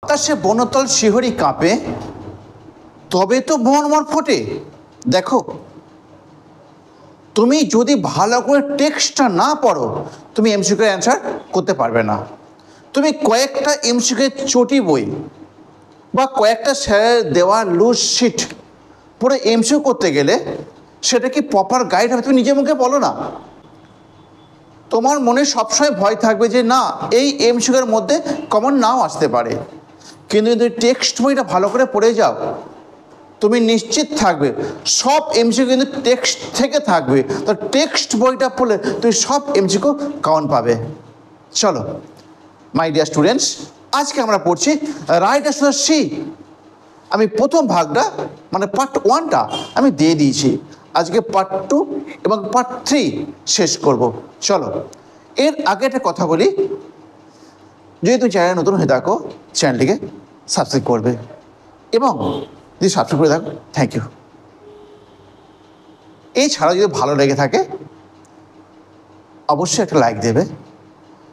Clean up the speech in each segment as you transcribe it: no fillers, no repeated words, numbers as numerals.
বাতাসে বনতল শিহরি কাঁপে, তবে তো বনমর ফোটে। দেখো, তুমি যদি ভালো করে টেক্সটটা না পড়ো, তুমি এমসিকিউ এর অ্যান্সার করতে পারবে না। তুমি কয়েকটা এমসিকিউ চটি বই বা কয়েকটা স্যারের দেওয়া লুজ শিট পড়ে এমসিকিউ করতে গেলে সেটা কি প্রপার গাইড হবে? তুমি নিজের মুখে বলো না। তোমার মনে সবসময় ভয় থাকবে যে না, এই এমসিকিউর মধ্যে কমন নাও আসতে পারে। কিন্তু যদি টেক্সট বইটা ভালো করে পড়ে যাও, তুমি নিশ্চিত থাকবে সব এমসিকিউ কিন্তু টেক্সট থেকে থাকবে। তো টেক্সট বইটা পড়লে তুমি সব এমসিকিউ কমন পাবে। চলো মাই ডিয়ার স্টুডেন্টস, আজকে আমরা পড়ছি রাইট অ্যান্সার সি। আমি প্রথম ভাগটা মানে পার্ট 1টা আমি দিয়ে দিয়েছি, আজকে পার্ট 2 এবং পার্ট 3 শেষ করব। চলো, এর আগে একটা কথা বলি, যদি তুমি চ্যানেল নতুন হয়ে থাকো চ্যানেলটিকে সাবস্ক্রাইব করবে, এবং যদি সাবস্ক্রাইব করে থাকো থ্যাংক ইউ। এছাড়াও যদি ভালো লেগে থাকে অবশ্যই একটা লাইক দেবে,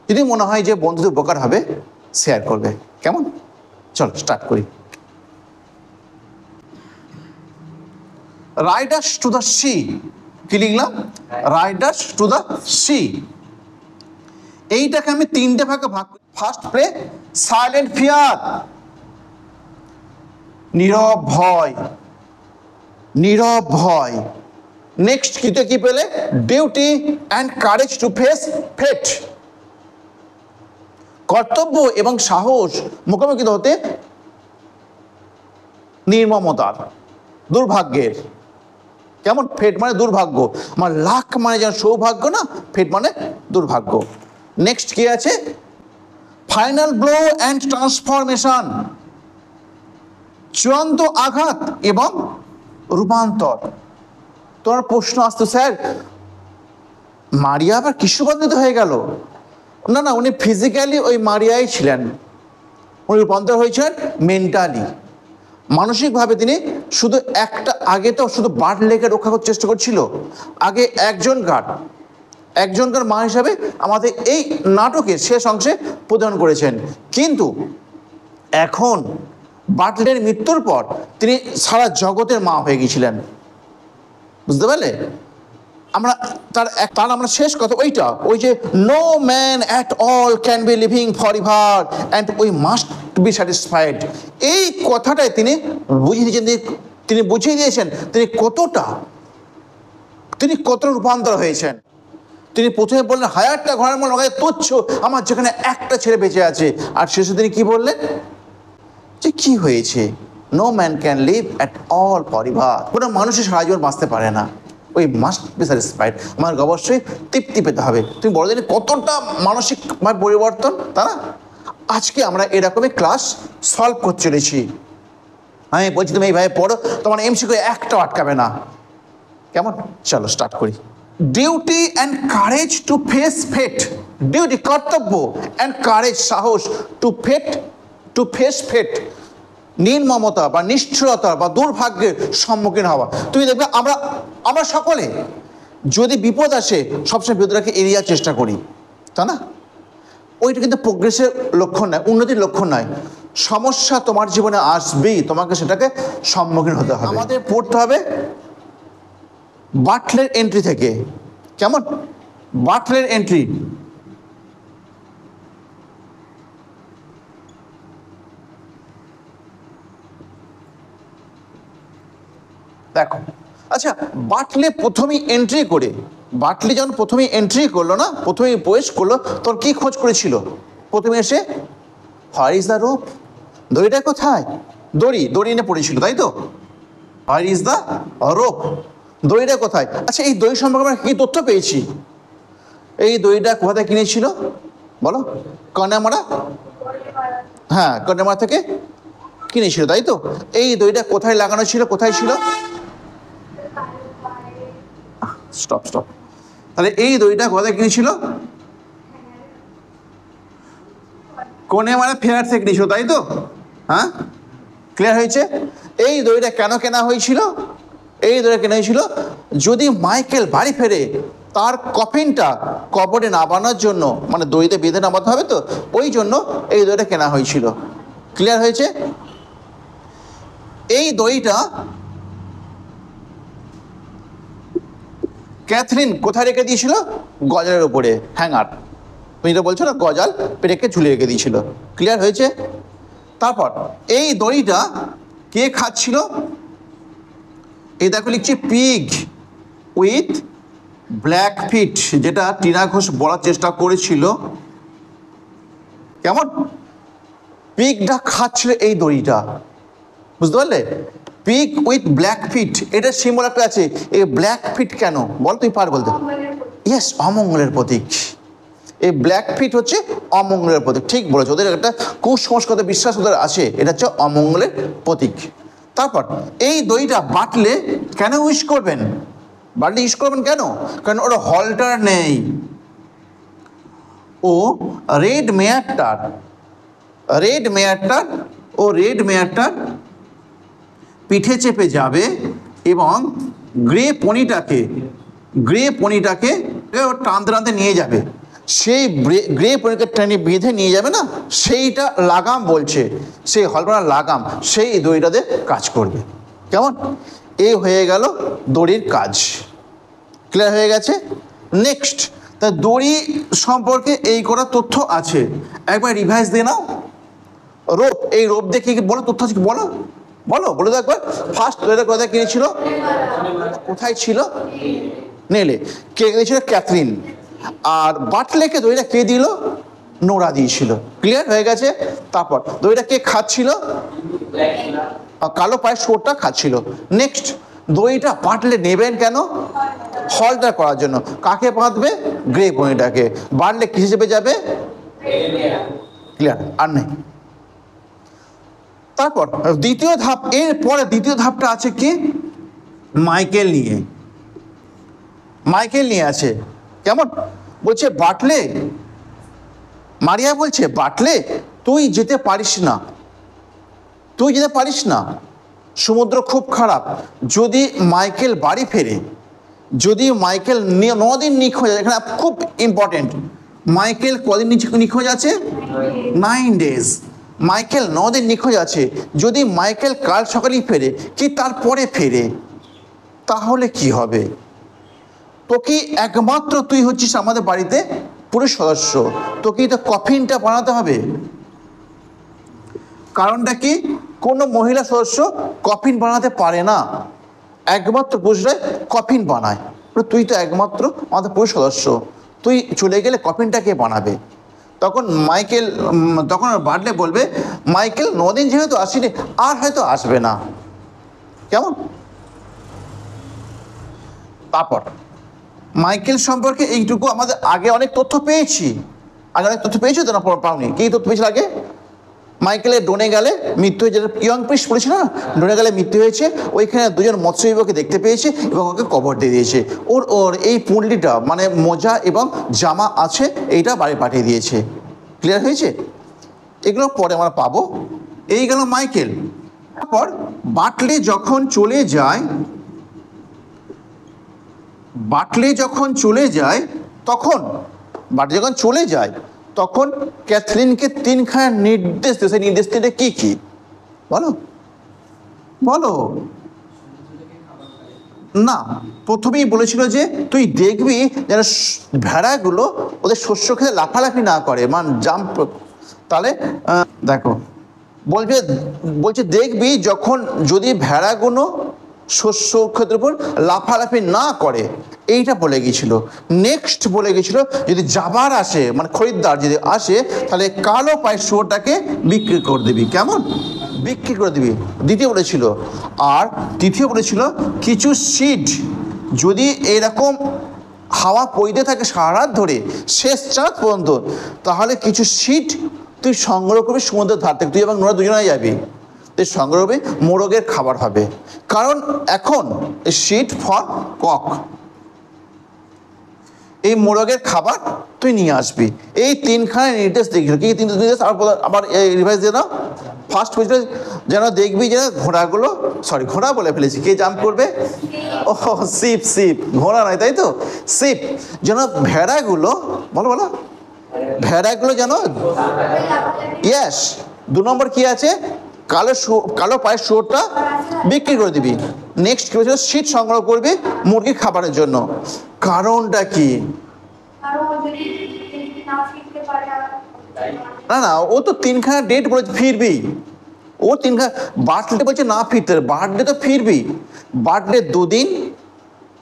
যদি মনে হয় যে বন্ধুদের উপকার হবে শেয়ার করবে। কেমন? চলো স্টার্ট করি। রাইডার্স টু দ্য সি, কি লিখলাম? Riders to the sea. এইটাকে আমি 3টে ভাগে ভাগ করি। ফার্স্ট প্লে সাইলেন্ট ফিয়ার, নীরব ভয়, নীরব ভয়। নেক্সট কি পেলে? Duty and courage to face fate, কর্তব্য এবং সাহস মুখোমুখি হতে নির্মমতার, দুর্ভাগ্যের। কেমন? ফেট মানে দুর্ভাগ্য, আমার লাক মানে যেন সৌভাগ্য না, ফেট মানে দুর্ভাগ্য। নেক্সট কি আছে? ফাইনাল ব্লো অ্যান্ড ট্রান্সফরমেশন, চূড়ান্ত আঘাত এবং রূপান্তর। তোমার প্রশ্ন আসতো, স্যার মারিয়া আবার কিসে রূপান্তরিত হয়ে গেল? না না, উনি ফিজিক্যালি ওই মারিয়াই ছিলেন, উনি রূপান্তর হয়েছেন মেন্টালি, মানসিকভাবে। তিনি শুধু একটা, আগে তো শুধু বাটলেকে রক্ষা করতে চেষ্টা করছিল, আগে একজনকার মা হিসাবে আমাদের এই নাটকের শেষ অংশে প্রদান করেছেন। কিন্তু এখন বাটলের মৃত্যুর পর তিনি সারা জগতের মা হয়ে গিয়েছিলেন, বুঝতে পারলে? আমরা শেষ কথা ওইটা, ওই যে no man at all can be living for ever and we must be satisfied. এই কথাটাই তিনি বুঝিয়ে দিয়েছেন তিনি কতটা রূপান্তর হয়েছেন। তিনি প্রথমে বললেন হাজারটা ঘরের মধ্যে লাগায় তুচ্ছ, আমার যেখানে একটা ছেলে বেঁচে আছে। আর শেষে তিনি কি বললেন? যে কি হয়েছে? No man can live at all for ever, কোনো মানুষই সারা জীবন বাঁচতে পারে না, ওই মাস্ট বি স্যাটিসফাইড, আমাকে অবশ্যই তৃপ্তি পেতে হবে। তুমি বড় দিনে কতটা মানসিক পরিবর্তন, তাই না? আজকে আমরা এরকমই ক্লাস সলভ করতে চলেছি। আমি বলছি তুমি এইভাবে পড়ো, তোমার এমসিকিউ একটাও আটকাবে না। কেমন? চলো স্টার্ট করি। Duty and courage to face fate, duty কর্তব্য, অ্যান্ড কারেজ সাহস, টু ফেস ফেট নির্মমতা বা নিষ্ঠুরতা বা দুর্ভাগ্যের সম্মুখীন হওয়া। তুমি দেখবে আমরা সকলে যদি বিপদ আসে সবসময় বিপদটাকে এড়িয়ে চেষ্টা করি, তাই না? ওইটা কিন্তু প্রোগ্রেসের লক্ষণ নয়, উন্নতির লক্ষণ নয়। সমস্যা তোমার জীবনে আসবেই, তোমাকে সেটাকে সম্মুখীন হতে হবে। আমাদের পড়তে হবে বাটলের এন্ট্রি থেকে। কেমন? বাটলের এন্ট্রি, দেখো। আচ্ছা, বাটলে প্রথমেই এন্ট্রি করে, বাটলে যখন প্রথমেই এন্ট্রি করলো না, প্রথমেই প্রবেশ করলো, তখন কি খোঁজ করেছিল? প্রথমে এসে হোয়ার ইজ দ্য রোপ, দড়িটা কোথায়? দড়ি এনে পড়েছিল, তাই তো? হোয়ার ইজ দ্য রোপ, দড়িটা কোথায়? আচ্ছা, এই দড়ি সম্পর্কে আমরা কি তথ্য পেয়েছি? এই দড়িটা কোথায় কিনেছিল বলো? কন্যামারা, হ্যাঁ কন্যামারা থেকে কিনেছিল, তাই তো? এই দড়িটা কোথায় লাগানো ছিল, কোথায় ছিল? স্টপ। তাহলে এই দড়িটা কোথায় কিনেছিল? কন্যামারা ফেয়ার থেকে কিনেছিল, তাই তো? হ্যাঁ, ক্লিয়ার হয়েছে? এই দড়িটা কেন কেনা হয়েছিল? এই দড়িটা কেনা হয়েছিল যদি মাইকেল বাড়ি ফেরে তার কফিনটা কবরে না বানানোর জন্য, মানে দড়িতে বেঁধে নামাতে হবে তো, ওই জন্য এই দড়িটা কেনা হয়েছিল। ক্লিয়ার হয়েছে? এই দড়িটা ক্যাথরিন কোথায় রেখে দিয়েছিল? গজালের উপরে, হ্যাঙ্গার। তুমি যেটা বলছো না, গজাল পেরেকে ঝুলিয়ে রেখে দিয়েছিল। ক্লিয়ার হয়েছে? তারপর এই দড়িটা কে খাচ্ছিল? এই দেখো লিখছি পিগ উইথ ব্ল্যাক ফিট, যেটা টিনা ঘোষ বলার চেষ্টা করেছিল। কেমন? পিগটা খাচ্ছিল এই দড়িটা, বুঝতে পারলে? পিগ উইথ ব্ল্যাক ফিট, এটা সিম্বল একটা আছে। এই ব্ল্যাক ফিট কেন বল, তুই পার বলতে? ইয়েস, অমঙ্গলের প্রতীক। এই ব্ল্যাক ফিট হচ্ছে অমঙ্গলের প্রতীক। ঠিক বলেছো, ওদের একটা কুসংস্কার বিশ্বাস ওদের আছে, এটা হচ্ছে অমঙ্গলের প্রতীক। তারপর এই দড়িটা বাটলে কেন ইউজ করবেন? বাটলে ইউজ করবেন কেন? কারণ ওর হল্টার নেই। ও রেড মেয়ারটার পিঠে চেপে যাবে এবং গ্রে পনিটাকে টানতে টানতে নিয়ে যাবে। সেই গ্রে পনিকে টেনে বেঁধে নিয়ে যাবে না, সেইটা লাগাম বলছে, সেই হলমার লাগাম, সেই দড়িটাতে কাজ করবে। কেমন? এই হয়ে গেল দড়ির কাজ। ক্লিয়ার হয়ে গেছে? নেক্সট, তা দড়ি সম্পর্কে এই করা তথ্য আছে, একবার রিভাইজ দিয়ে নাও। রোপ, এই রোপ দেখে বলো তথ্য আছে, বলো বলো বলে দাও একবার। ফার্স্ট দড়িটা কোথায় কিনেছিল? কোথায় ছিল? নেলে। কে কিনেছিল? ক্যাথরিন। আর বাটলেকে দড়িটা কে দিল? নোরা দিয়েছিল। ক্লিয়ার হয়ে গেছে? তারপর দড়িটা কে খাচ্ছিল? কালো পায়ের শুয়োরটা খাচ্ছিল। নেক্সট, দড়িটা বাটলে নেবেন কেন? হলটা করার জন্য। কাকে বাঁধবে? গ্রে পনিটাকে। বাটলে কিসে চেপে যাবে? ক্লিয়ার? আর নেই। তারপর দ্বিতীয় ধাপ, এরপরে দ্বিতীয় ধাপটা আছে কি? মাইকেল নিয়ে আছে। কেমন? বলছে বাটলে, মারিয়া বলছে বাটলে তুই যেতে পারিস না, সমুদ্র খুব খারাপ। যদি মাইকেল বাড়ি ফেরে, যদি মাইকেল 9 দিন নিখোঁজ আছে, এখানে খুব ইম্পর্টেন্ট, মাইকেল কদিন নিখোঁজ আছে? 9 days। মাইকেল 9 দিন নিখোঁজ আছে। যদি মাইকেল কাল সকালেই ফেরে কি তারপরে ফেরে, তাহলে কি হবে? তোকে একমাত্র, তুই হচ্ছিস আমাদের বাড়িতে পুরুষ সদস্য, তোকে তো কফিনটা বানাতে হবে। কারণটা কি? কোনো মহিলা সদস্য কফিন বানাতে পারে না, একমাত্র পুরুষরাই কফিন বানায়। তুই তো একমাত্র আমাদের পুরুষ সদস্য, তুই চলে গেলে কফিনটা কে বানাবে? তখন বাটলে বলবে মাইকেল 9 দিন যেহেতু আসেনি, আর হয়তো আসবে না। কেমন? তারপর মাইকেল সম্পর্কে এইটুকু আমাদের আগে অনেক তথ্য পেয়েছি, তো না পাওনি? কি তথ্য পেয়েছিল আগে? মাইকেলের ডোনে গেলে মৃত্যু হয়েছে, যেটা ইয়ং প্রিস্ট বলেছিল না, ডোনে গেলে মৃত্যু হয়েছে, ওইখানে 2জন মৎস্যজীবীকে দেখতে পেয়েছে এবং ওকে কবর দিয়ে দিয়েছে। ওর এই পুঁটলিটা মানে মোজা এবং জামা আছে, এইটা বাড়ি পাঠিয়ে দিয়েছে। ক্লিয়ার হয়েছে? এগুলো পরে আমরা পাবো। এই গেল মাইকেল। তারপর বাটলে যখন চলে যায় তখন ক্যাথরিনকে 3খানা নির্দেশ দিয়েছে। সেই নির্দেশ দিতে কি বলো না, প্রথমেই বলেছিল যে তুই দেখবি যেন ভেড়াগুলো ওদের শস্য খেতে লাফালাফি না করে, জাম্প। তাহলে দেখো বলছে দেখবি যদি ভেড়াগুলো শস্য ক্ষেত্রের উপর লাফালাফি না করে, এইটা বলে গিয়েছিল। নেক্সট বলে গেছিল যদি যাবার আসে, মানে খরিদ্দার যদি আসে, তাহলে কালো পায়ের শুয়োরটাকে বিক্রি করে দিবি। কেমন? বিক্রি করে দিবি, দ্বিতীয় বলেছিল। আর তৃতীয় বলেছিল কিছু সিড যদি এরকম হাওয়া বইতে থাকে সারা রাত ধরে শেষ চাঁদ পর্যন্ত, তাহলে কিছু সিড তুই সংগ্রহ করবি সমুদ্রের ধার থেকে, তুই এবং নোরা দুজনে যাবি, তুই সংগ্রহ করবি, মোরগের খাবার হবে। কারণ এখন সিড ফর কক, এই মোরগের খাবার তুই নিয়ে আসবি। এই 3খানা নির্দেশ দেখছিল। কি 3 নির্দেশ? আবার রিভাইজ দিয়ে দাও। ফার্স্ট বলছিল যেন দেখবি যে ঘোড়া বলে ফেলেছি, কে জাম্প করবে? ও শিপ, ঘোড়া নয়, তাই তো, শিপ। যেন ভেড়াগুলো যেন, ইয়েস, দু নম্বর কি আছে, কালো পায়ের শুয়োরটা বিক্রি করে দিবি। নেক্সট কি হচ্ছে, শীত সংগ্রহ করবি মুরগির খাবারের জন্য। কারণটা কি? না না, ও তো তিনখানা ডেট বলেছে ফিরবি, ও তিনখানা বার্থডে বলছে না ফিরতে, বার্থডে তো ফিরবি। বার্থডে 2 দিন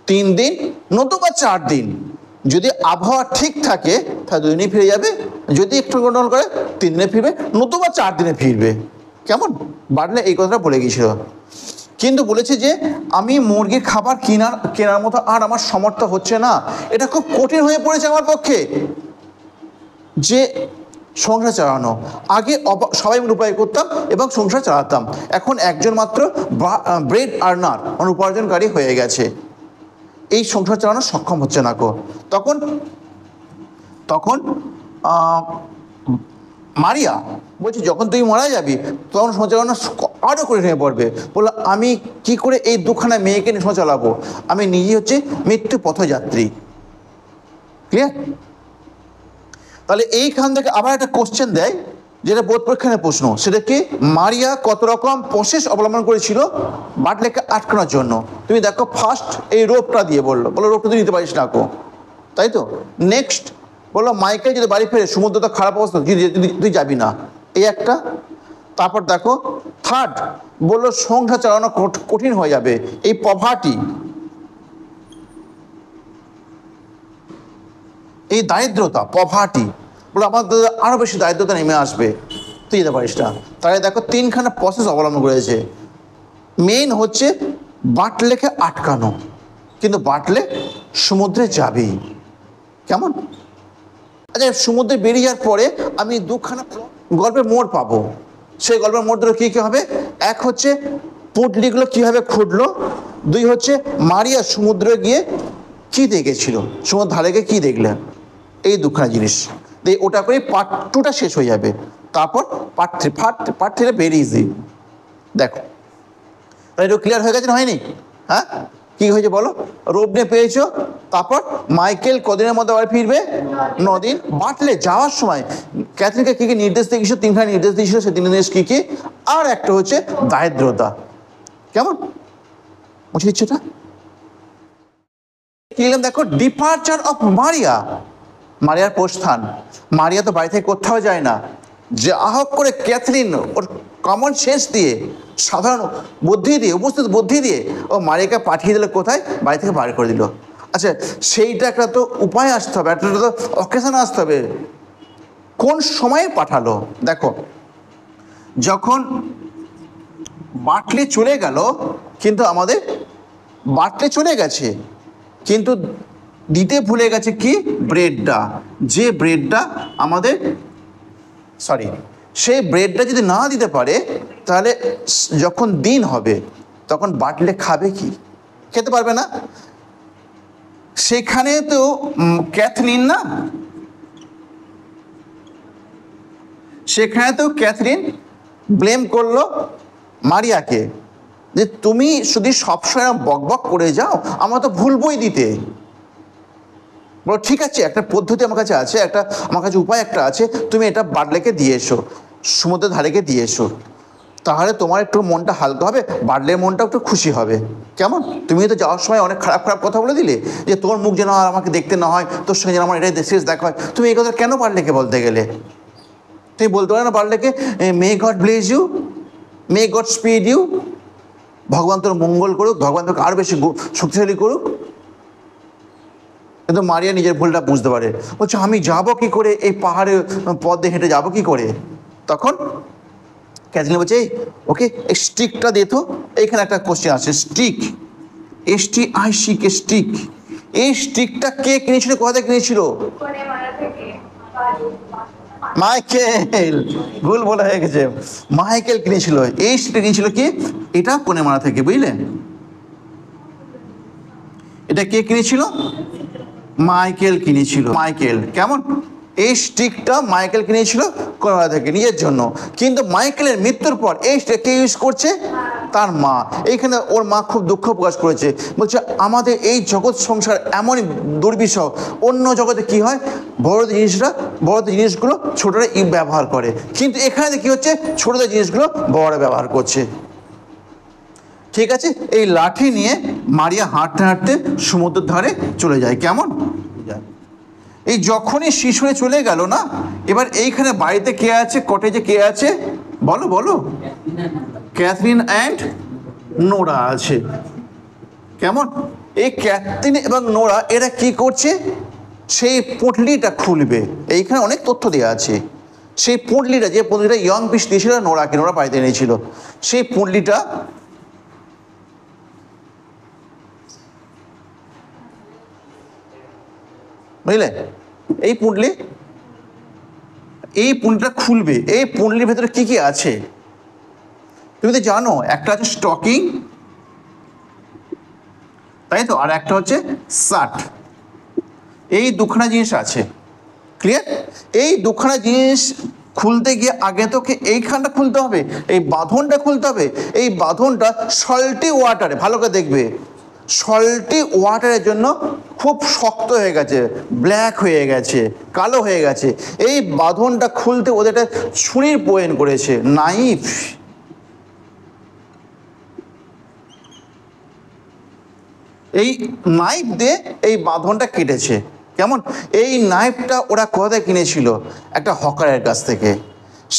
3 দিন নতুবা 4 দিন, যদি আবহাওয়া ঠিক থাকে তাহলে 2 দিনে ফিরে যাবে, যদি একটু গন্ডগোল করে 3 দিনে ফিরবে, নতুবা 4 দিনে ফিরবে। কেমন? বার্থডে এই কথাটা বলে গিয়েছিল, কিন্তু বলেছে যে আমি মুরগির খাবার কেনার মতো আর আমার সামর্থ্য হচ্ছে না, এটা খুব কঠিন হয়ে পড়েছে আমার পক্ষে যে সংসার চালানো। আগে সবাই মিলে উপায় করতাম এবং সংসার চালাতাম, এখন একজন মাত্র ব্রেড আর্নার মানে উপার্জনকারী হয়ে গেছে, এই সংসার চালানো সক্ষম হচ্ছে না কো। তখন তখন মারিয়া বলছি যখন তুই মারা যাবি তখন সংসার চালানো আরও কঠিন হয়ে পড়বে। বললো আমি কি করে এই দুখানা মেয়েকে নিয়ে সংসার চালাবো, আমি নিজে হচ্ছে মৃত্যু পথযাত্রী। ক্লিয়ার? তাহলে এইখান থেকে আবার একটা কোশ্চেন দেয়, যেটা বোর্ড পরীক্ষার প্রশ্ন, সেটা কি, মারিয়া কত রকম প্রসেস অবলম্বন করেছিল বাটলেকে আটকানোর জন্য। তুমি দেখো, ফার্স্ট এই রোপটা দিয়ে বললো রোপটা তুই নিতে পারিস না কো, তাই তো। নেক্সট বললো মাইকেল যদি বাড়ি ফেরে সমুদ্র তো খারাপ অবস্থা, তুই যাবি না, এই একটা। তারপর দেখো থার্ড বললো সংসার চালানো কঠিন হয়ে যাবে, এই পভার্টি, এই দারিদ্রতা, পভার্টি, বলে আমাদের আরও বেশি দারিদ্রতা নেমে আসবে, তুই যেতে পারিস না। তাহলে দেখো তিনখানা প্রসেস অবলম্বন করেছে। মেইন হচ্ছে বাটলেকে আটকানো, কিন্তু বাটলে সমুদ্রে যাবেই। কেমন? আচ্ছা, সমুদ্রে বেরিয়ে যাওয়ার পরে আমি দুখানা গল্পের মোড় পাবো, সেই গল্পের মোড় ধরে কী কী হবে, এক হচ্ছে পুঁটলিগুলো কীভাবে খুঁটলো, 2 হচ্ছে মারিয়া সমুদ্রে গিয়ে কী দেখেছিল, সমুদ্র ধারে গিয়ে কী দেখলেন, এই দুখানা জিনিস দিয়ে ওটা করে পার্ট 2টা শেষ হয়ে যাবে। তারপর পার্ট 3 ভেরি ইজি। দেখো তাই এটা ক্লিয়ার হয়ে গেছে না হয়নি? হ্যাঁ, কী হয়েছে বলো? রোপ নিয়ে পেয়েছো, তারপর মাইকেল কদিনের মধ্যে আবার ফিরবে, 9 দিন। বাটলে যাওয়ার সময় ক্যাথরিনকে কী কী নির্দেশ দিয়েছিল, 3খানা নির্দেশ দিয়েছিল, সেই 3 নির্দেশ কী কী, আর একটা হচ্ছে দারিদ্রতা। কেমন বুঝে দিচ্ছে এটা? দেখো ডিপার্চার অফ মারিয়া, মারিয়ার প্রস্থান। মারিয়া তো বাড়ি থেকে কোথাও যায় না, যে আহক করে ক্যাথরিন ওর কমন সেন্স দিয়ে, সাধারণ বুদ্ধি দিয়ে, উপস্থিত বুদ্ধি দিয়ে ও মারিয়াকে পাঠিয়ে দিল কোথায়, বাড়ি থেকে বার করে দিল। আচ্ছা, সেইটা একটা তো উপায় আসতে হবে, একটা তো অকেশন আসতে হবে। কোন সময়ে পাঠালো? দেখো যখন বাটলে চলে গেল, কিন্তু আমাদের বাটলে চলে গেছে কিন্তু দিতে ভুলে গেছে কি, ব্রেডটা, যে ব্রেডটা আমাদের সেই ব্রেডটা যদি না দিতে পারে তাহলে যখন দিন হবে তখন বাটলে খাবে কি, খেতে পারবে না। সেখানে তো ক্যাথরিন না, সেখানে তো ক্যাথরিন ব্লেম করলো মারিয়াকে, যে তুমি শুধু সবসময় বকবক করে যাও, আমরা তো ভুলবই দিতে। বলো ঠিক আছে, একটা পদ্ধতি আমার কাছে আছে, আমার কাছে উপায় একটা আছে, তুমি এটা বাটলেকে দিয়ে এসো, সমুদ্রের ধারেকে দিয়ে এসো, তাহলে তোমার একটু মনটা হালকা হবে, বাটলের মনটাও একটু খুশি হবে। কেমন? তুমি তো যাওয়ার সময় অনেক খারাপ খারাপ কথা বলে দিলে, যে তোর মুখ যেন আর আমাকে দেখতে না হয়, তোর সঙ্গে যেন আমার এটাই শেষ দেখা হয়, তুমি এই কথা কেন বাটলেকে বলতে গেলে? তুমি বলতে পারো না বাটলেকে, may God bless you, may God speed you, ভগবান তোর মঙ্গল করুক, ভগবান তোকে আরও বেশি শক্তিশালী করুক। কিন্তু মারিয়া নিজের ভুলটা বুঝতে পারে, বলছে আমি যাবো কি করে, এই পাহাড়ে পথ দিয়ে হেঁটে যাবো কি করে। তখন ক্যাথরিন বলছে ওকে এই স্টিকটা দে তো। এইখানে একটা কোশ্চেন আছে, স্টিক, STIC, স্টিক, এই স্টিকটা কে কিনেছিল, কোথা থেকে কিনেছিল? মাইকেল, ভুল বলা হয়ে গেছে, মাইকেল কিনেছিল। এই স্টিকটা কিনেছিল কি, এটা কোনেমারা থেকে, বুঝলেন? এটা কে কিনেছিল? মাইকেল কিনেছিল। মাইকেল, কেমন? এই স্টিকটা মাইকেল কিনেছিল কোনেমারা থেকে নিজের জন্য, কিন্তু মাইকেলের মৃত্যুর পর এই স্টিক কে ইউজ করছে? তার মা, এইখানে ওর মা খুব দুঃখ প্রকাশ করেছে, বলছে আমাদের এই জগৎ সংসার এমনই দুর্বিষহ, অন্য জগতে কি হয় বড় জিনিসগুলো ছোটরা ব্যবহার করে, কিন্তু এখানে কি হচ্ছে ছোটদের জিনিসগুলো বড়রা ব্যবহার করছে। ঠিক আছে, এই লাঠি নিয়ে মারিয়া হাঁটতে হাঁটতে সমুদ্রের ধারে চলে যায়। কেমন এই যখনই শিশুরে চলে গেল না, এবার এইখানে বাড়িতে কে আছে, কটেজে কে আছে বলো বলো? ক্যাথরিন অ্যান্ড নোরা আছে। কেমন এই ক্যাথরিন এবং নোরা এরা কি করছে, সেই পুঁটলিটা খুলবে। এইখানে অনেক তথ্য দেওয়া আছে। সেই পুঁটলিটা, যে পুঁটলিটা ইয়ং পিস দিয়েছিল নোরাকে, নোরা বাড়িতে এনেছিল, সেই পুঁটলিটা বুঝলে, এই পুঁটলিটা খুলবে। এই পুঁটলির ভেতরে কি কি আছে তুমি তো জানো, একটা আছে স্টকিং, তাই তো, আর একটা হচ্ছে শার্ট। এই দুখানা জিনিস আছে, ক্লিয়ার? এই দুখানা জিনিস খুলতে গিয়ে আগে তোকে এইখানটা খুলতে হবে, এই বাঁধনটা খুলতে হবে। এই বাঁধনটা সল্টি ওয়াটারে, ভালো করে দেখবে, সল্টি ওয়াটারের জন্য খুব শক্ত হয়ে গেছে, ব্ল্যাক হয়ে গেছে, কালো হয়ে গেছে। এই বাঁধনটা খুলতে ওদের একটা ছুরির প্রয়োজন করেছে, নাইফ। এই নাইফ দিয়ে এই বাঁধনটা কেটেছে। কেমন এই নাইফটা ওরা কোথায় কিনেছিল? একটা হকারের কাছ থেকে।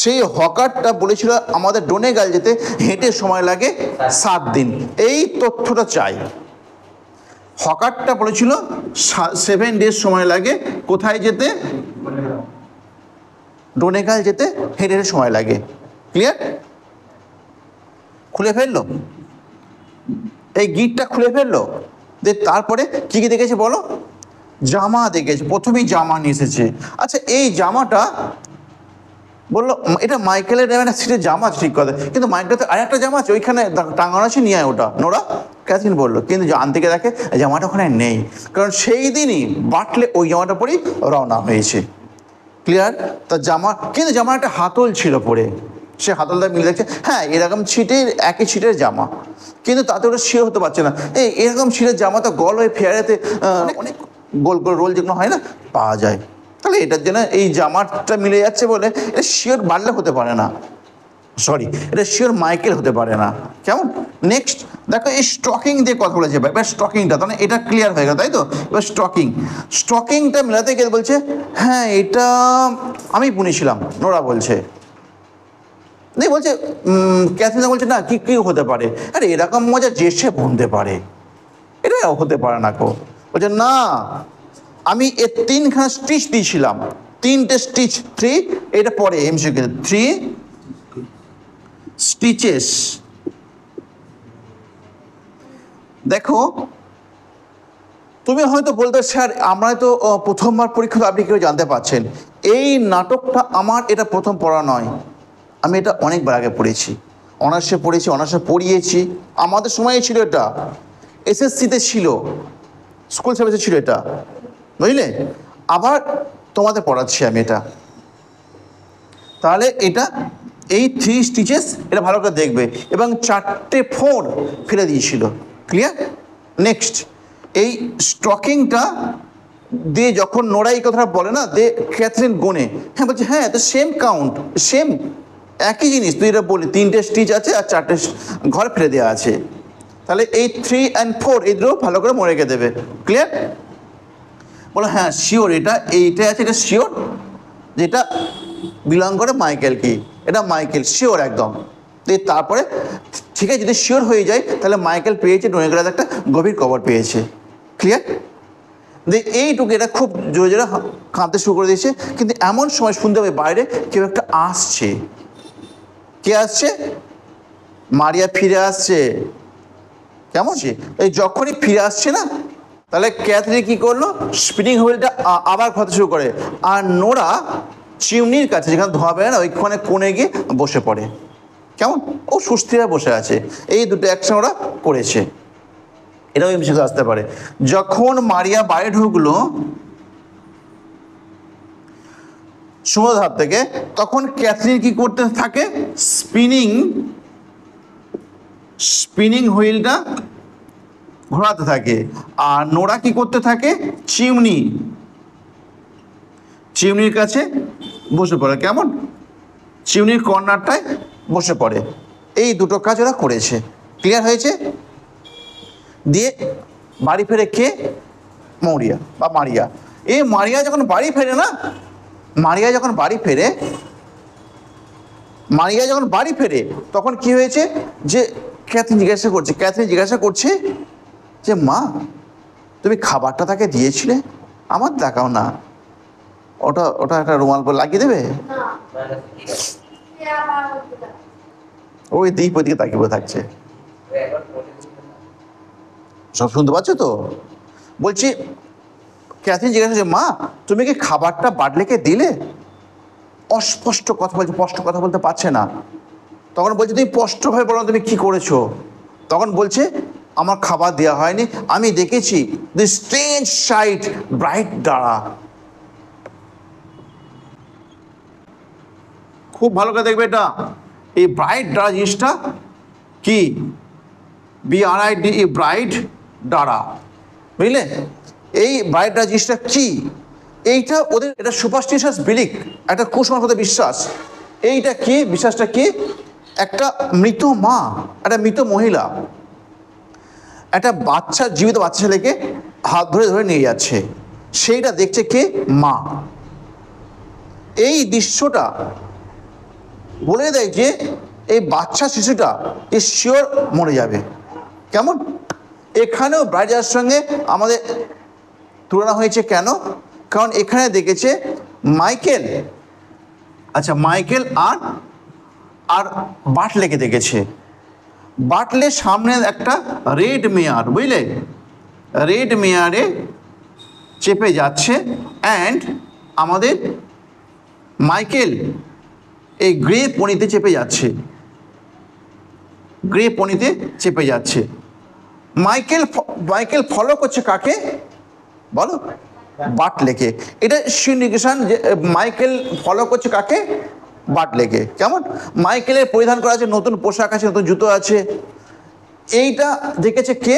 সেই হকারটা বলেছিল আমাদের ডোনেগাল যেতে হেঁটে সময় লাগে 7 দিন। এই তথ্যটা চাই। হকারটা বলেছিল 7 ডেজ সময় লাগে কোথায় যেতে? ডোনেগাল যেতে হেঁটে হেঁটে সময় লাগে। ক্লিয়ার? খুলে ফেললো, এই গিটটা খুলে ফেললো। তারপরে কি কি দেখেছে বলো? জামা দেখেছে, প্রথমেই জামা নিয়ে এসেছে। আচ্ছা, এই জামাটা বললো এটা মাইকেলের একটা সিটের জামা আছে, ঠিক কথা, কিন্তু মাইকেলের তো আর একটা জামা আছে ওইখানে টাঙানো আছে, নিয়ে আয় ওটা। নোরা ক্যাথরিন বললো, কিন্তু আনতে গিয়ে দেখে জামাটা ওখানে নেই, কারণ সেই দিনই বাটলে ওই জামাটা পরেই রওনা হয়েছে। ক্লিয়ার? তার জামা, কিন্তু জামার একটা হাতল ছিল পরে, সে হাতলটা মিলে দেখছে হ্যাঁ এরকম ছিটের, একই ছিটের জামা, কিন্তু তাতে ওটা শিওর হতে পারছে না। এরকম ছিটের জামা তো গল হয়ে ফেয়ারেতে অনেক গোল গোল রোল যেগুলো হয় না, পাওয়া যায়। তাহলে এটার জন্য এই জামাটা মিলে যাচ্ছে বলে এটা শিওর বাড়লে হতে পারে না, সরি, এটা শিওর মাইকেল হতে পারে না। কেমন? নেক্সট দেখো, এই স্টকিং দিয়ে কথা বলেছে। এবার স্টকিংটা, তাহলে এটা ক্লিয়ার হয়ে গেল, তাই তো? এবার স্টকিংটা মেলাতে গিয়ে বলছে হ্যাঁ এটা আমি বুনেছিলাম, নোরা বলছে। নেই বলছে, ক্যাথরিন বলছে না, কি কি হতে পারে? আরে এরকম মজা যে সে বুনতে পারে, এটা হতে পারে না কো। বলছে না, আমি 3খানা স্টিচ দিয়েছিলাম, 3টে স্টিচ, 3, এটা পরে এমসিকিউ 3 স্টিচেস। দেখো, তুমি হয়তো বলতে স্যার আমরা তো প্রথমবার পরীক্ষা, আপনি কেউ জানতে পারছেন এই নাটকটা আমার এটা প্রথম পড়া নয়, আমি এটা অনেকবার আগে পড়েছি, অনার্সে পড়েছি, অনার্সে পড়িয়েছি, আমাদের সময়ে ছিল এটা, এসএসসিতে ছিল, স্কুল সার্ভিসে ছিল এটা, বুঝলে? আবার তোমাদের পড়াচ্ছি আমি এটা। তাহলে এটা এই 3 স্টিচেস, এটা ভালো করে দেখবে, এবং 4টে 4 ফেলে দিয়েছিল। ক্লিয়ার? নেক্সট, এই স্টকিংটা দিয়ে যখন নোরা এই কথাটা বলে না, ক্যাথরিন গোনে, হ্যাঁ বলছে হ্যাঁ তো সেম কাউন্ট, সেম একই জিনিস, তুই এটা বলি 3টে স্টিচ আছে আর 4টে ঘর ফেলে দেওয়া আছে। তাহলে এই 3 and 4 এই দুটো ভালো করে মনে রেখে দেবে। ক্লিয়ার? বলো হ্যাঁ শিওর, এইটা আছে, এটা শিওর, যেটা বিলং করে মাইকেল, কি এটা মাইকেল শিওর একদম। তারপরে ঠিক আছে, যদি শিওর হয়ে যায় তাহলে মাইকেল পেয়েছে ডোনেগালে একটা গভীর কবর পেয়েছে। ক্লিয়ার? এইটুকু এটা খুব জোরে জোরে কাঁদতে শুরু করে দিয়েছে, কিন্তু এমন সময় শুনতে হবে বাইরে কেউ একটা আসছে। কে আসছে? মারিয়া ফিরে আসছে। কেমন? এই যখনই ফিরে আসছে না, তাহলে ক্যাথরিন কি করলো, স্পিনিং হুইলটা আবার ঘাতে শুরু করে, আর নোরা চিমনির কাছে যেখানে ধোয়া বেড়ে না ওইখানে কোণে গিয়ে বসে পড়ে। কেমন? ও সুস্থিরে বসে আছে। এই দুটো অ্যাকশন ওরা করেছে, এটাও এমসিকিউ আসতে পারে। যখন মারিয়া বাইরে ঢুকলো সমুদ্র ধার থেকে, তখন ক্যাথরিন কি করতে থাকে, স্পিনিং হুইলটা ঘোরাতে থাকে, আর নোরা কি করতে থাকে, চিমনির কাছে বসে পড়ে। কেমন, চিমনির কর্নারটায় বসে পড়ে। এই দুটো কাজ ওরা করেছে। ক্লিয়ার হয়েছে? দিয়ে বাড়ি ফেরে কে, মৌরিয়া বা মারিয়া। এই মারিয়া যখন বাড়ি ফেরে না, মারিয়া যখন বাড়ি ফেরে তখন কি হয়েছে, যে ক্যাথরিন জিজ্ঞাসা করছে যে মা, তুমি খাবারটা তাকে দিয়েছিলে, আমার দেখাও না, ওটা একটা রুমাল করে লাগিয়ে দেবে। ওই দ্বীপ ওইদিকে তাকিয়ে থাকছে, সব শুনতে পাচ্ছ তো? বলছি, ক্যাথরিন জিজ্ঞাসা করছে, মা তুমি কি খাবারটা বাটলেকে দিলে? অস্পষ্ট কথা বলছে, স্পষ্ট কথা বলতে পারছে না। তখন বলছে, তুমি স্পষ্টভাবে বলো তুমি কি করেছো। তখন বলছে, আমার খাবার দেওয়া হয়নি, আমি দেখেছি দি স্ট্রেঞ্জ সাইট ব্রাইট দ্বারা। খুব ভালো করে দেখবে এটা, এই ব্রাইট দ্বারা জিনিসটা কি, BRIDE, ব্রাইট দ্বারা, বুঝলে? এই ব্রাইট দ্বারা জিনিসটা কি, এইটা ওদের এটা সুপারস্টিশিয়াস বিলিফ, একটা কুসংস্কার বিশ্বাস। এইটা কি, বিশ্বাসটা কি, একটা মৃত মা, একটা মৃত মহিলা একটা বাচ্চা, জীবিত বাচ্চা ছেলেকে হাত ধরে ধরে নিয়ে যাচ্ছে, সেইটা দেখছে কে, মা। এই দৃশ্যটা বলে দেয় যে এই বাচ্চা শিশুটা শিওর মরে যাবে। কেমন, এখানেও ব্রাইডার সঙ্গে আমাদের তুলনা হয়েছে কেন, কারণ এখানে দেখেছে মাইকেল, আচ্ছা মাইকেল আর বাটলেকে দেখেছে। বাটলের সামনে একটা রেড মেয়ার, বুঝলে, রেড মেয়ারে চেপে যাচ্ছে, অ্যান্ড আমাদের মাইকেল এই গ্রে পনিতে চেপে যাচ্ছে। মাইকেল ফলো করছে কাকে বলো, বাটলেকে। এটা সিন্ডিকেশন যে মাইকেল ফলো করছে কাকে, বাটলেকে। কেমন, মাইকেলের পরিধান করা আছে, নতুন পোশাক আছে, নতুন জুতো আছে। এইটা দেখেছে কে,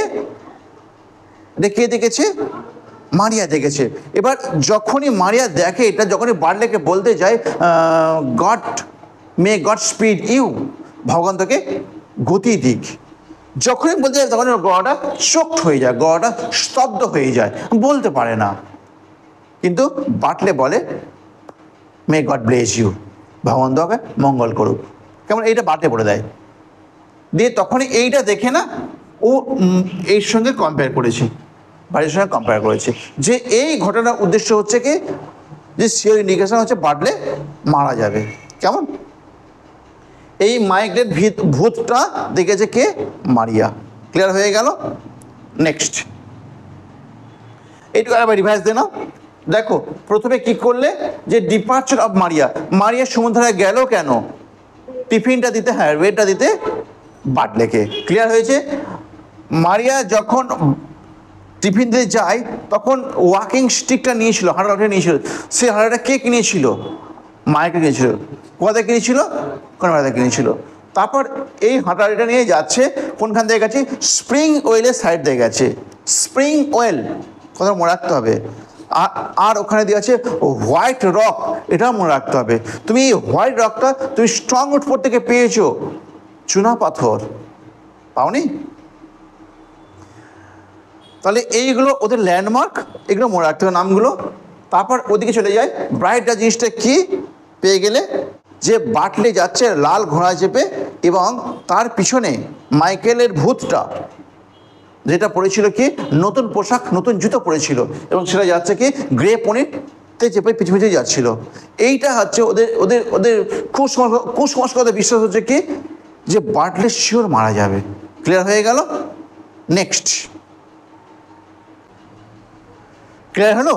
দেখেছে মারিয়া দেখেছে। এবার যখনই মারিয়া দেখে এটা, যখনই বাটলেকে বলতে যায় মে গড স্পিড ইউ, ভগবান তোকে গতি দিক, যখনই বলতে যায় তখন গলাটা চোখড হয়ে যায়, গলাটা স্তব্ধ হয়ে যায়, বলতে পারে না। কিন্তু বাটলে বলে মে গড ব্লেস ইউ, ভগবান তোকে মঙ্গল করুক। কেমন, এইটা বাটলে বলে দেয়। দিয়ে তখনই এইটা দেখে না ও এর সঙ্গে কম্পেয়ার করেছে, বাড়ির সঙ্গে কম্পেয়ার করেছে, যে এই ঘটনার উদ্দেশ্য হচ্ছে কি, যে শিওর ইন্ডিকেশন হচ্ছে বাটলে মারা যাবে। কেমন, এই মাইকেলের ভূতটা দেখেছে কে, মারিয়া। ক্লিয়ার হয়ে গেল? নেক্সট এইটুকু আবার রিভাইজ দে না। দেখো প্রথমে কি করলে, যে ডিপার্চার অফ মারিয়া সমুদ্রে গেল কেন, টিফিনটা দিতে, হ্যাঁ ওয়েটটা দিতে বাটলেকে। ক্লিয়ার হয়েছে? মারিয়া যখন টিফিন দিতে যায় তখন ওয়াকিং স্টিকটা নিয়েছিল, হাঁটাটা নিয়েছিল, সে হাঁটাটা কে কিনেছিল, মাইকেল কিনেছিল। কোথায় কিনেছিল, কোনটা কিনেছিল। তারপর এই হাঁটাটা নিয়ে যাচ্ছে, কোনখান থেকে গেছে, স্প্রিং ওয়েলের সাইড দিয়ে গেছে। স্প্রিং ওয়েল কথা মনে রাখতে হবে। আর ওখানে দিয়ে আছে হোয়াইট রক, এটাও মনে রাখতে হবে। তুমি এই হোয়াইট রকটা তুমি স্ট্রং উড থেকে পেয়েছো, চুনা পাথর পাওনি। তাহলে এইগুলো ওদের ল্যান্ডমার্ক, এগুলো মনে রাখতে হবে নামগুলো। তারপর ওদিকে চলে যায়, ব্রাইটটা জিনিসটা কি পেয়ে গেলে, যে বাটলে যাচ্ছে লাল ঘোড়া চেপে, এবং তার পিছনে মাইকেলের ভূতটা যেটা পড়েছিল কি, নতুন পোশাক নতুন জুতো পরেছিল, এবং সেটা যাচ্ছে কি গ্রে পনিরতে চেপে পিছু পিছু যাচ্ছিল। এইটা হচ্ছে ওদের ওদের ওদের কুসংস্কার বিশ্বাস হচ্ছে কি, যে বাটলে শিওর মারা যাবে। ক্লিয়ার হয়ে গেল? নেক্সট ক্লিয়ার হলো?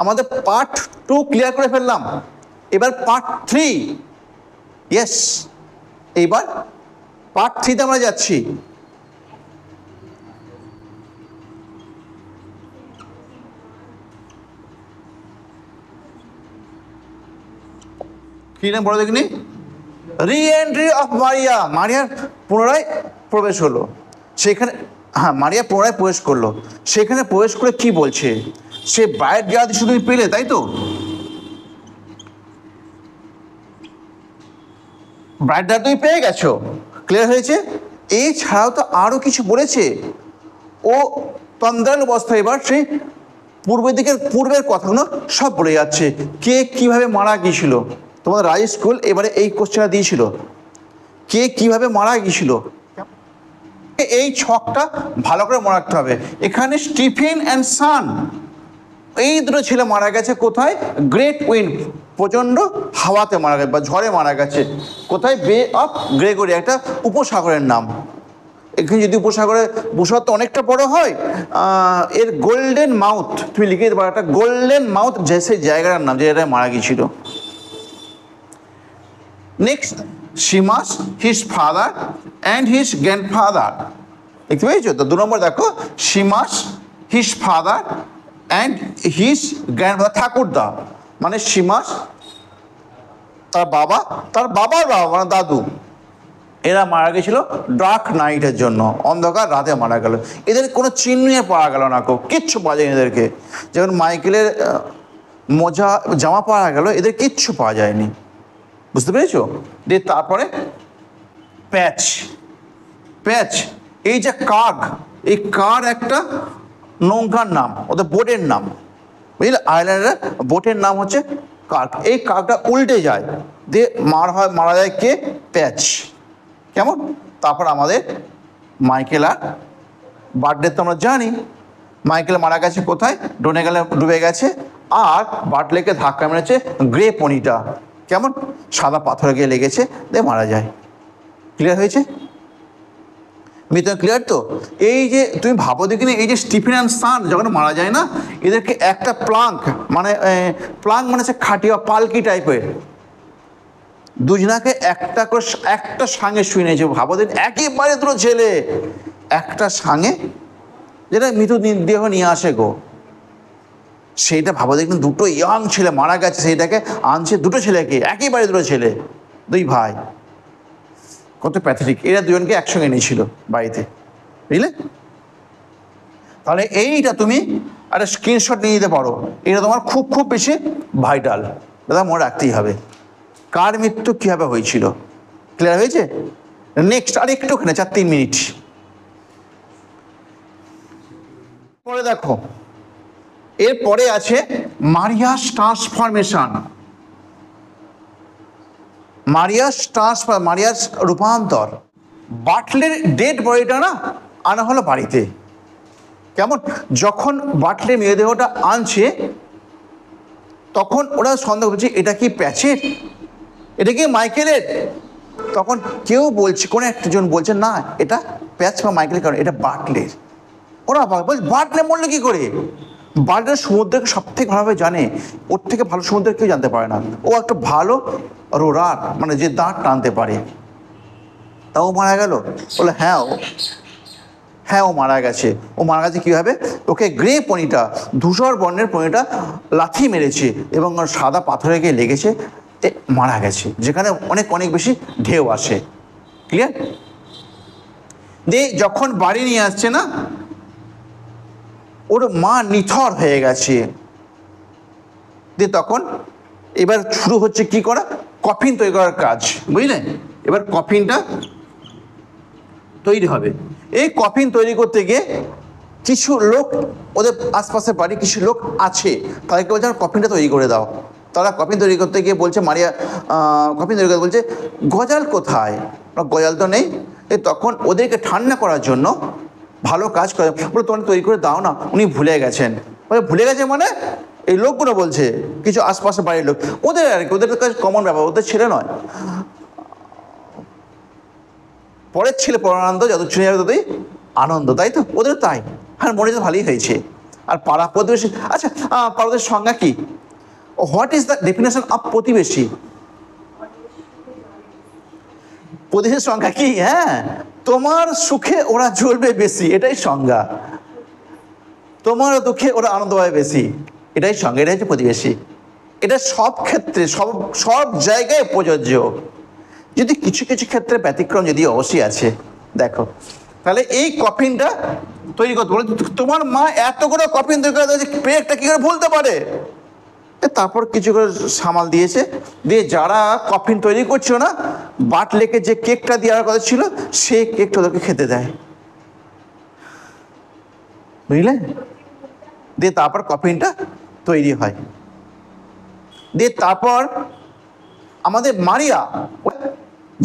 আমাদের পার্ট 2 ক্লিয়ার করে ফেললাম, এবার পার্ট 3। ইয়েস, এইবার পার্ট 3তে আমরা যাচ্ছি। কি নাম বলো দেখিনি, রি এন্ট্রি অফ মারিয়ার পুনরায় প্রবেশ হলো। সেখানে মারিয়া পুনরায় প্রবেশ করলো। সেখানে প্রবেশ করে কি বলছে, সে ব্রাইড যাওয়া দৃশ্য তুমি পেলে, তাই তো? ব্রাইড যাওয়া তুমি পেয়ে গেছো, ক্লিয়ার হয়েছে? এছাড়াও তো আরও কিছু বলেছে। ও তন্দ্রাল অবস্থায় এবার সেই পূর্বের কথাগুলো সব বলে যাচ্ছে, কে কিভাবে মারা গিয়েছিল। তোমাদের রাজ স্কুল এবারে এই কোশ্চেনটা দিয়েছিল, কে কিভাবে মারা গিয়েছিল। এই ছকটা ভালো করে মনে রাখতে হবে। এখানে স্টিফেন অ্যান্ড সান, এই দুটো ছেলে মারা গেছে কোথায়? গ্রেট উইন্ড, প্রচণ্ড হাওয়াতে মারা গেছে বা ঝড়ে মারা গেছে। কোথায়? বে অফ গ্রেগরি, একটা উপসাগরের নাম। এখানে যদি উপসাগর তো অনেকটা বড় হয়, এর গোল্ডেন মাউথ তুমি লিখে দিতে পারো, একটা গোল্ডেন মাউথ যে সেই জায়গাটার নাম, যে জায়গায় মারা গিয়েছিল। Next, Seamus his father and his grandfather, দেখতে পেয়েছো তো? 2 নম্বর দেখো, Seamus his father and his grandfather, ঠাকুরদা মানে সিমাস তার বাবা, তার বাবার বাবা মানে দাদু, এরা মারা গেছিল ডার্ক নাইটের জন্য, অন্ধকার রাতে মারা গেল। এদের কোনো চিহ্নে পাওয়া গেল না, কিচ্ছু পাওয়া যায়নি এদেরকে। যেমন মাইকেলের মোজা জামা পাওয়া গেল, এদের কিচ্ছু পাওয়া যায়নি, বুঝতে পেরেছো? দিয়ে তারপরে প্যাচ, প্যাচ এই যে কার্গ, এই কার একটা নৌকার নাম, ওদের বোটের নাম, বুঝলে? আয়ারল্যান্ডের বোটের নাম হচ্ছে কার্গ। এই কার্গটা উল্টে যায়, দিয়ে মারা যায় কে? প্যাচ। কেমন? তারপর আমাদের মাইকেল আর বার্টলেট তো আমরা জানি, মাইকেল মারা গেছে কোথায়? ডোনেগালে ডুবে গেছে, আর বার্টলেটকে ধাক্কা মেরেছে গ্রে পনিটা, কেমন? সাদা পাথরে গিয়ে লেগেছে, দিয়ে মারা যায়। ক্লিয়ার হয়েছে? মিত ক্লিয়ার তো? এই যে তুমি ভাবো দেখিনি, এই যে স্টিফেন অ্যান্ড সান যখন মারা যায় না, এদেরকে একটা প্লাঙ্ক মানে হচ্ছে খাটিয়া পালকি টাইপের, দুজনাকে একটা করে একটা সঙ্গে শুয়ে নিয়েছে। ভাবো দিন, একেবারে দুটো ছেলে একটা সঙ্গে, যেটা মৃত্যু দেহ নিয়ে আসে গো, সেইটা ভাবো দেখুন, দুটো ইয়াং ছেলে মারা গেছে, সেইটাকে আনছে দুটো ছেলেকে, একেবারে দুটো ছেলে, 2 ভাই, কত প্যাথেটিক। এরা দুজনকে একসঙ্গে নিয়েছিল বাড়িতে, বুঝলে? তাহলে এইটা তুমি একটা স্ক্রিনশট নিয়ে নিতে পারো, এটা তোমার খুব খুব বেশি ভাইটাল, দাদা মনে রাখতেই হবে কার মৃত্যু কীভাবে হয়েছিল। ক্লিয়ার হয়েছে? নেক্সট আর একটুখানে 4-3 মিনিট পরে দেখো, এরপরে আছে মারিয়াস ট্রান্সফরমেশন, মারিয়াস রূপান্তর। বাটলের ডেড বডিটা না আনা হলো বাড়িতে, কেমন? যখন বাটলের মৃতদেহটা আনছে, তখন ওরা সন্দেহ করছে এটা কি প্যাচের, এটা কি মাইকেলের। তখন কেউ বলছে, কোনো একজন বলছে না এটা প্যাচ বা মাইকেলের, কারণ এটা বাটলের। ওরা বলছে বাটলে মরলে কী করে? বাটলের সমুদ্রকে সব থেকে ভালোভাবে জানে, ওর থেকে ভালো সমুদ্র কেউ জানতে পারে না। ও একটা ভালো রোরার, মানে যে দাঁড় টানতে পারে। তাও মারা গেল? বলে হ্যাঁ ও মারা গেছে। ও মারা গেছে কীভাবে? ওকে গ্রে পনিটা, ধূসর বর্ণের পনিটা লাথি মেরেছে এবং সাদা পাথরে গিয়ে লেগেছে, মারা গেছে, যেখানে অনেক বেশি ঢেউ আসে। ক্লিয়ার? দিয়ে যখন বাড়ি নিয়ে আসছে না, ওর মা নিথর হয়ে গেছে। দিয়ে তখন এবার শুরু হচ্ছে কি করা? কফিন তৈরি করার কাজ, বুঝলেন? এবার কফিনটা তৈরি হবে। এই কফিন তৈরি করতে গিয়ে কিছু লোক, ওদের আশপাশে বাড়ি কিছু লোক আছে, তাদেরকে বলছে কফিনটা তৈরি করে দাও। তারা কফিন তৈরি করতে গিয়ে বলছে, মারিয়া কফিন তৈরি করতে বলছে, গজাল কোথায়? গজাল তো নেই। তখন ওদেরকে ঠান্ডা করার জন্য ভালো কাজ করে, বলে তোমার তৈরি করে দাও না, উনি ভুলে গেছেন। বলে ভুলে গেছে মানে? এই লোকগুলো বলছে, কিছু আশপাশে বাড়ির লোক, ওদের আর কি, ওদের কাছে কমন ব্যাপার, ওদের ছেলে নয়। পরের ছেলে পরানন্দ, যত শুনে যাবে ততই আনন্দ, তাই তো? ওদের তাই, আর মনে তো ভালোই হয়েছে। আর পাড়া প্রতিবেশী, আচ্ছা পাড়াদের সংজ্ঞা কি? What is the definition of প্রতিবেশী? প্রতিবেশীর সংজ্ঞা কি? হ্যাঁ, তোমার সুখে ওরা জ্বলবে বেশি, এটাই সংজ্ঞা। তোমার দুঃখে ওরা আনন্দ পাবে বেশি, এটাই সংজ্ঞা। এটাই হচ্ছে প্রতিবেশী। এটা সব ক্ষেত্রে, সব জায়গায় প্রযোজ্য। যদি কিছু কিছু ক্ষেত্রে ব্যতিক্রম যদি অবশ্যই আছে, দেখো, তাহলে এই কফিনটা তৈরি করতে বলে, তোমার মা এত করে কফিন তৈরি করে দিয়েছে, পেটটা কি করে ভুলতে পারে? তারপর কিছু করে সামাল দিয়েছে, দিয়ে যারা কফিন তৈরি করছিল না, বাটলেকে যে কেকটা দেওয়ার কথা ছিল সেই কেকটা ওদেরকে খেতে দেয়, বুঝলে? দিয়ে তারপর কফিনটা তৈরি হয়। দিয়ে তারপর আমাদের মারিয়া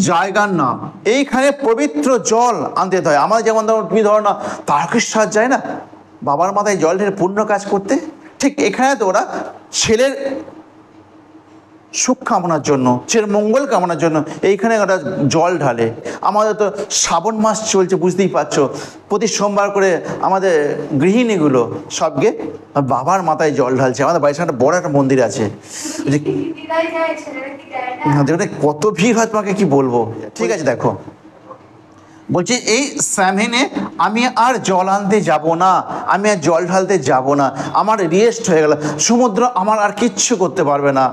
জায়গার নাম, এইখানে পবিত্র জল আনতে হয়। আমাদের যেমন তুমি ধরো না তারকেশ্বর যায় না বাবার মাথায় জল ঢেলে পূর্ণ কাজ করতে, ঠিক এখানে তো ওরা ছেলের সুখ কামনার জন্য, ছেলের মঙ্গল কামনার জন্য এইখানে ওরা জল ঢালে। আমাদের তো শ্রাবণ মাস চলছে, বুঝতেই পারছো, প্রতি সোমবার করে আমাদের গৃহিণীগুলো সব গিয়ে বাবার মাথায় জল ঢালছে। আমাদের বাড়ির সামনে বড় একটা মন্দির আছে, কত ভিড় হয় তোমাকে কি বলবো। ঠিক আছে, দেখো বলছি এই স্যামহেনে আমি আর জল আনতে যাব না, আমি আর জল ঢালতে যাব না, আমার রেস্ট হয়ে গেল। সমুদ্র আমার আর কিচ্ছু করতে পারবে না,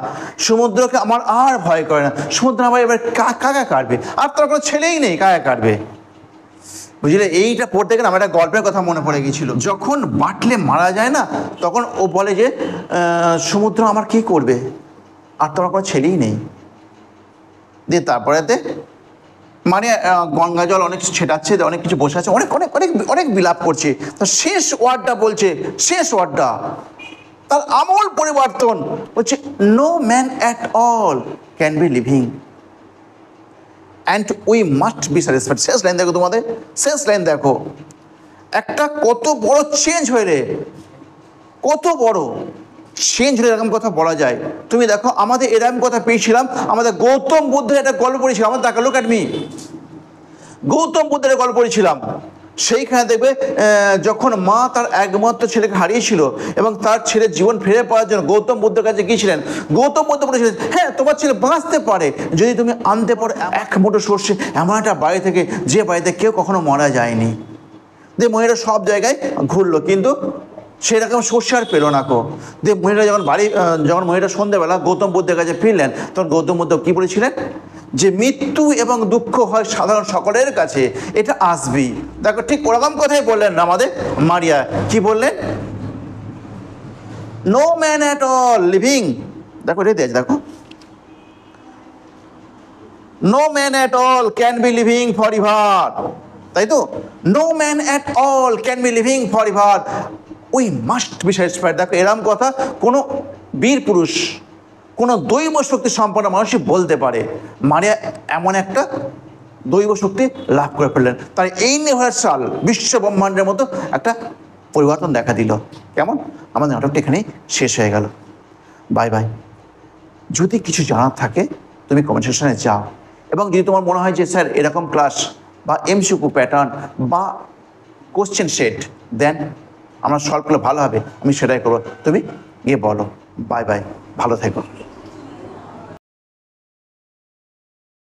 সমুদ্রকে আমার আর ভয় করে না। সমুদ্র আমার এবার কাকা কাটবে, আর তার কোনো ছেলেই নেই, কাকা কাটবে, বুঝলে? এইটা পড়তে গেলে আমার একটা গল্পের কথা মনে পড়ে গিয়েছিল। যখন বাটলে মারা যায় না, তখন ও বলে যে সমুদ্র আমার কি করবে, আর তোমার কোনো ছেলেই নেই। দিয়ে তারপরেতে মানে গঙ্গা জল অনেক ছেটাচ্ছে, অনেক কিছু বসে আছে, অনেক অনেক অনেক অনেক বিলাপ করছে। তো শেষ ওয়ার্ডটা বলছে, শেষ ওয়ার্ডটা তার আমূল পরিবর্তন বলছে, no man at all can be living and we must be satisfied. শেষ লাইন দেখো, তোমাদের শেষ লাইন দেখো, একটা কত বড় চেঞ্জ হয়ে রে, কত বড় চেঞ্জ হলে এরকম কথা বলা যায়। তুমি দেখো আমাদের এরকম কথা পেয়েছিলাম, আমাদের গৌতম বুদ্ধের একটা গল্প পড়েছিলাম, আমার তাকে লোক অ্যাট গৌতম বুদ্ধের গল্প পড়েছিলাম। সেইখানে দেখবে যখন মা তার একমাত্র ছেলেকে হারিয়েছিল এবং তার ছেলের জীবন ফিরে পাওয়ার জন্য গৌতম বুদ্ধের কাছে গিয়েছিলেন, গৌতম বুদ্ধ বলেছিলেন, হ্যাঁ তোমার ছেলে বাঁচতে পারে যদি তুমি আনতে পারো এক মুঠো সর্ষে, এমন একটা বাড়ি থেকে যে বাড়িতে কেউ কখনো মারা যায়নি। দিয়ে মহিলা সব জায়গায় ঘুরলো, কিন্তু সেরকম সর্ষে আর পেলো না কো। দিয়ে মহিলা যখন মহিলা সন্ধ্যেবেলা গৌতম বুদ্ধের কাছে ফিরলেন, তখন গৌতম বুদ্ধ কী বলেছিলেন, যে মৃত্যু এবং দুঃখ হয় সাধারণ সকলের কাছে, এটা আসবেই। দেখো ঠিক ওরকম কথাই বললেন না আমাদের মারিয়া, কি বললেন, no man at all living, দেখো রেতে আছে, দেখো no man at all can be living for ever, তাই তো, no man at all can be living for ever, we must be satisfied. দেখো এরম কথা কোনো বীর পুরুষ, কোনো দৈব শক্তি সম্পন্ন মানুষই বলতে পারে। মারিয়া এমন একটা দৈব শক্তি লাভ করে ফেললেন, তার এই ইউনিভার্সাল বিশ্ব ব্রহ্মাণ্ডের মতো একটা পরিবর্তন দেখা দিল। কেমন? আমাদের নাটকটা এখানেই শেষ হয়ে গেল। Bye bye. যদি কিছু জানার থাকে তুমি কমেন্ট সেকশনে যাও, এবং যদি তোমার মনে হয় যে স্যার এরকম ক্লাস বা এমসিকিউ প্যাটার্ন বা কোশ্চেন সেট দেন, আমরা সলভ করলে ভালো হবে, আমি সেটাই করবো, তুমি গিয়ে বলো। বাই বাই, ভালো থেকো।